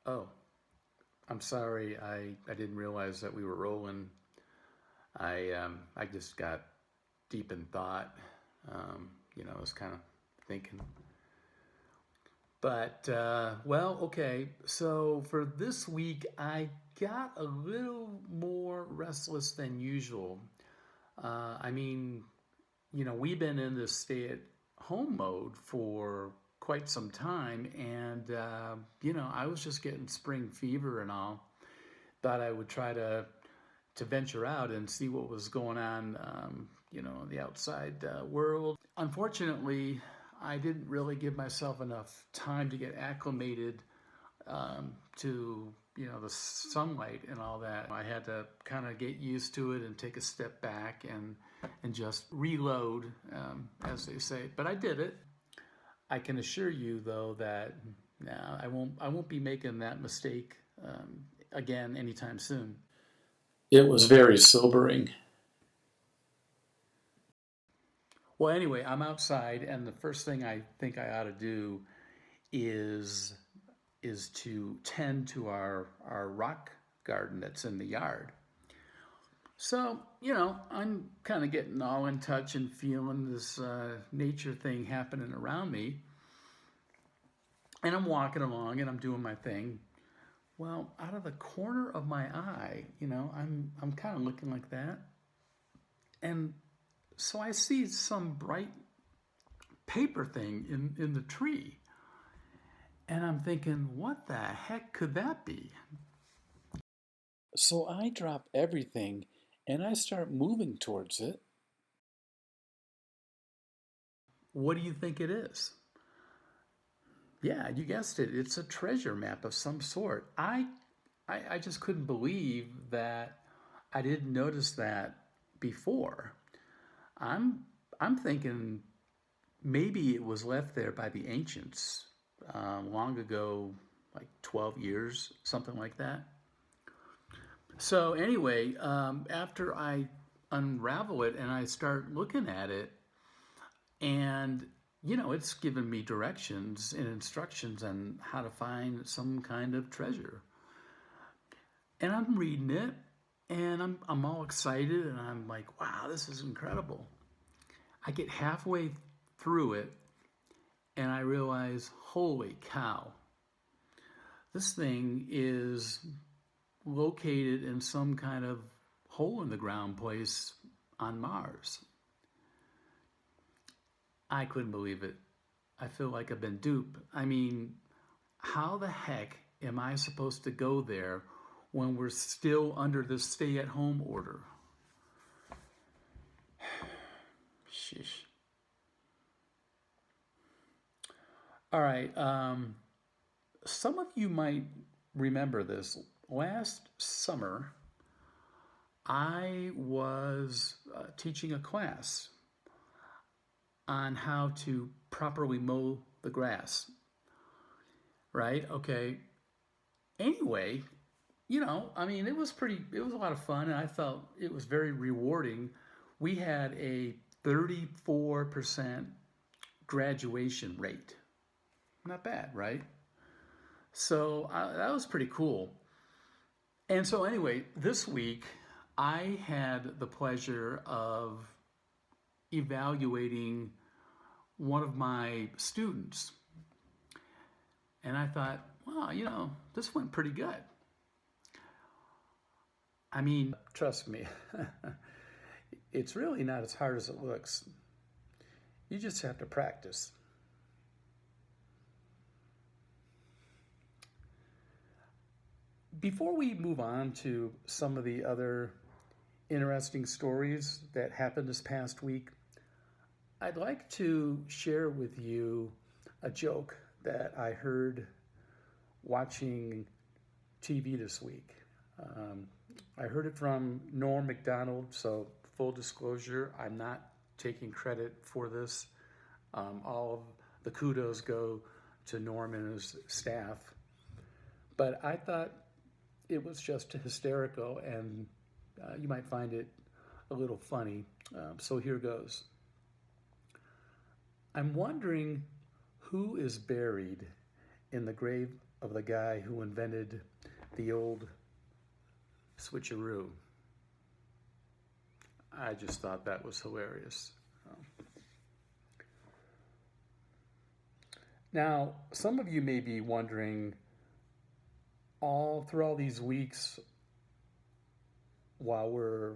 Oh, I'm sorry. I didn't realize that we were rolling. I just got deep in thought. I was kind of thinking. But well, okay. So for this week, I got a little more restless than usual. I mean, we've been in this stay-at-home mode for quite some time, and I was just getting spring fever and all. Thought I would try to venture out and see what was going on, in the outside world. Unfortunately, I didn't really give myself enough time to get acclimated to the sunlight and all that. I had to kind of get used to it and take a step back and just reload, as they say. But I did it. I can assure you, though, that no, I won't be making that mistake again anytime soon. It was very sobering. Well, anyway, I'm outside, and the first thing I think I ought to do is is to tend to our rock garden that's in the yard. So, I'm kind of getting all in touch and feeling this nature thing happening around me. And I'm walking along and I'm doing my thing. Well, out of the corner of my eye, I'm kind of looking like that. And so I see some bright paper thing in the tree. And I'm thinking, what the heck could that be? So I drop everything and I start moving towards it. What do you think it is? Yeah, you guessed it. It's a treasure map of some sort. I just couldn't believe that I didn't notice that before. I'm I'm thinking maybe it was left there by the ancients long ago, like 12 years, something like that. So anyway, after I unravel it and I start looking at it, and it's given me directions and instructions on how to find some kind of treasure. And I'm reading it, and I'm all excited, and I'm like, wow, this is incredible. I get halfway through it, and I realize, holy cow, this thing is located in some kind of hole in the ground place on Mars. I couldn't believe it. I feel like I've been duped. I mean, how the heck am I supposed to go there when we're still under this stay at home order? Sheesh. All right. Some of you might remember this. Last summer, I was teaching a class on how to properly mow the grass, right? Okay. Anyway, it was a lot of fun, and I felt it was very rewarding. We had a 34% graduation rate. Not bad, right? So that was pretty cool. And so, anyway, this week I had the pleasure of evaluating one of my students. And I thought, wow, this went pretty good. I mean, trust me, it's really not as hard as it looks. You just have to practice. Before we move on to some of the other interesting stories that happened this past week, I'd like to share with you a joke that I heard watching TV this week. Um, I heard it from Norm MacDonald, so full disclosure, I'm not taking credit for this. All of the kudos go to Norm and his staff. But I thought it was just hysterical, and you might find it a little funny. So here goes. I'm wondering who is buried in the grave of the guy who invented the old switcheroo. I just thought that was hilarious. Now, some of you may be wondering, through all these weeks while we're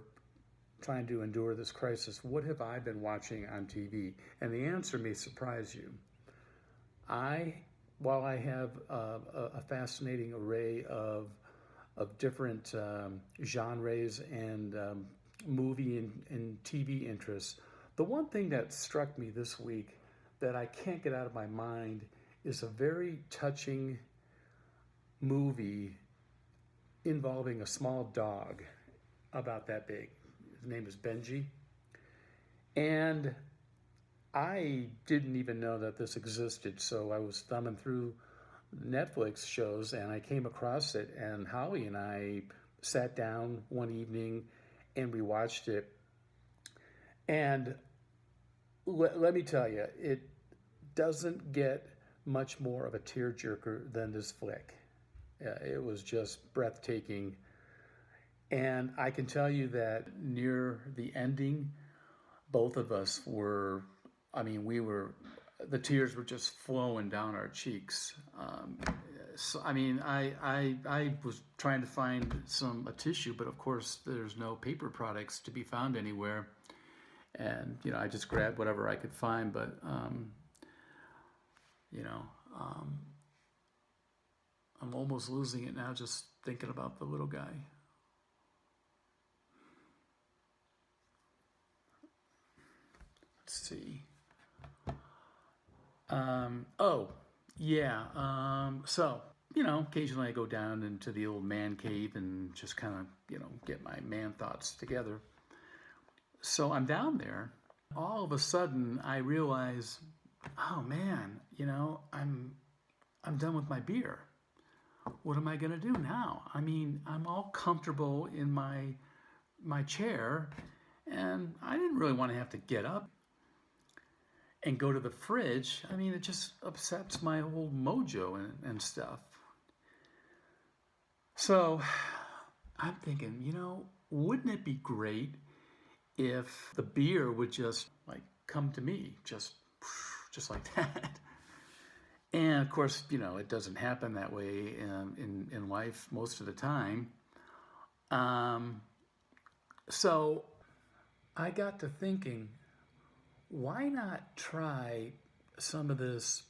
trying to endure this crisis, what have I been watching on TV? And the answer may surprise you. While I have a fascinating array of different genres and movie and TV interests, the one thing that struck me this week that I can't get out of my mind is a very touching movie involving a small dog about that big. His name is Benji. And I didn't even know that this existed, so I was thumbing through Netflix shows and I came across it, and Holly and I sat down one evening and we watched it. And let me tell you, it doesn't get much more of a tearjerker than this flick. It was just breathtaking. And I can tell you that near the ending, both of us were, the tears were just flowing down our cheeks. I was trying to find a tissue, but of course there's no paper products to be found anywhere. And, I just grabbed whatever I could find, but, I'm almost losing it now just thinking about the little guy. Let's see. So, occasionally I go down into the old man cave and just kind of, get my man thoughts together. So I'm down there. All of a sudden I realize, oh man, I'm done with my beer. What am I going to do now? I'm all comfortable in my chair, and I didn't really want to have to get up and go to the fridge. It just upsets my whole mojo and stuff. So I'm thinking, wouldn't it be great if the beer would just come to me, just like that? And of course, it doesn't happen that way in life most of the time. So I got to thinking, why not try some of this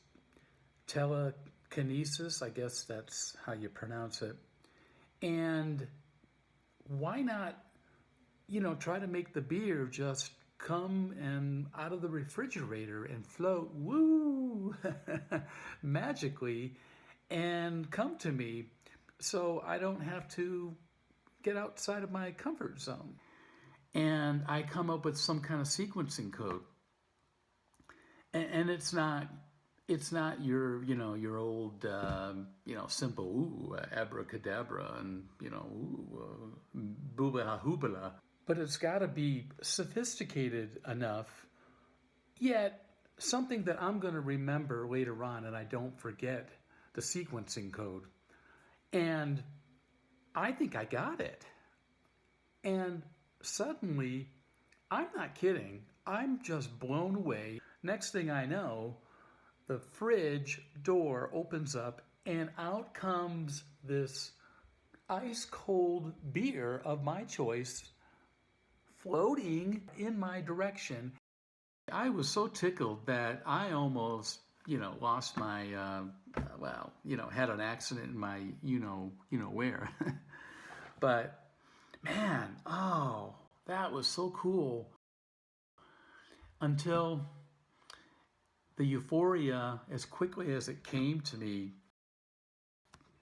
telekinesis? I guess that's how you pronounce it. And why not, try to make the beer just come and out of the refrigerator and float, woo, magically, and come to me, so I don't have to get outside of my comfort zone. And I come up with some kind of sequencing code. And it's not your, your old, simple, abracadabra and, boobala hoobala. But it's got to be sophisticated enough, yet something that I'm going to remember later on and I don't forget the sequencing code. And I think I got it. And suddenly, I'm not kidding, I'm just blown away. Next thing I know, the fridge door opens up and out comes this ice cold beer of my choice floating in my direction. I was so tickled that I almost, lost my, had an accident in my, where. But man, that was so cool. Until the euphoria, as quickly as it came to me,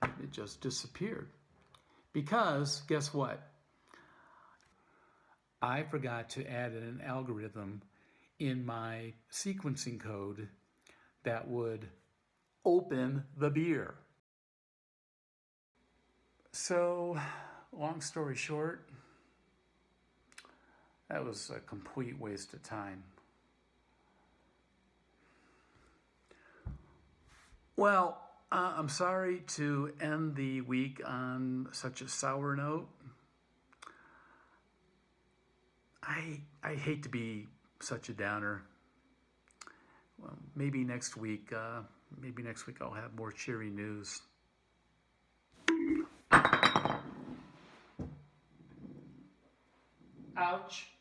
it just disappeared. Because guess what? I forgot to add in an algorithm in my sequencing code that would open the beer. So, long story short, that was a complete waste of time. Well, I'm sorry to end the week on such a sour note. I hate to be such a downer. Well, maybe next week I'll have more cheery news. Ouch.